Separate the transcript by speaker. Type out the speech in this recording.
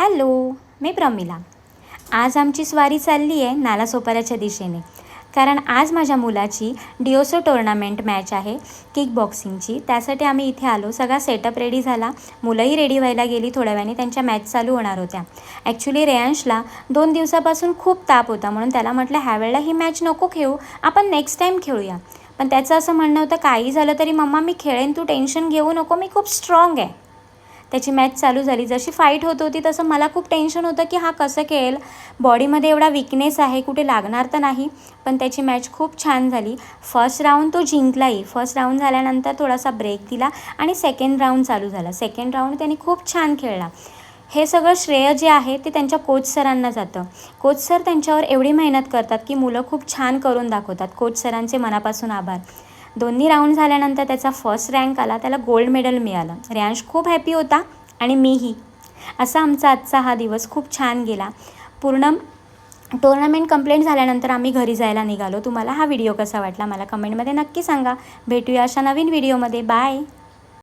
Speaker 1: Hello, मी प्रमिला। आज आमची स्वारी चालली आहे नालासोपाऱ्याच्या दिशेने, कारण आज माझ्या मुलाची डिओसो टोर्नामेंट मॅच आहे किक बॉक्सिंगची। त्यासाठी आम्ही इथे आलो। सगळा सेटअप रेडी झाला, मुलंही रेडी व्हायला गेली। थोड्या वेळाने त्यांच्या मॅच चालू होणार होत्या। ॲक्च्युली रेयांशला 2 दिवसापासून खूप ताप होता, म्हणून त्याला म्हटलं ह्यावेळेला ही मॅच नको खेळू, आपण नेक्स्ट टाईम खेळूया। पण त्याचं असं म्हणणं होतं, काही झालं तरी मम्मा मी खेळेन, तू टेन्शन घेऊ नको, मी खूप स्ट्रॉंग आहे। त्याची मॅच चालू झाली। जशी फाईट होत होती तसं मला खूप टेन्शन होतं की हा कसं खेळेल, बॉडीमध्ये एवढा विकनेस आहे, कुठे लागणार तर नाही। पण त्याची मॅच खूप छान झाली। फर्स्ट राऊंड तो जिंकलाही। फर्स्ट राऊंड झाल्यानंतर थोडासा ब्रेक दिला आणि सेकंड राऊंड चालू झाला। सेकंड राऊंड त्याने खूप छान खेळला। हे सगळं श्रेय जे आहे ते त्यांच्या कोच सरांना जातं। कोच सर त्यांच्यावर एवढी मेहनत करतात की मुलं खूप छान करून दाखवतात। कोच सरांचे मनापासून आभार। दोन्ही राऊंड झाल्यानंतर त्याचा फर्स्ट रँक आला, त्याला गोल्ड मेडल मिळालं। रेयांश खूप हॅपी होता आणि मीही। असा आमचा आजचा हा दिवस खूप छान गेला। पूर्ण टोर्नामेंट कंप्लीट झाल्यानंतर आम्ही घरी जायला निघालो। तुम्हाला हा व्हिडिओ कसा वाटला मला कमेंटमध्ये नक्की सांगा। भेटूया अशा नवीन व्हिडिओमध्ये। बाय।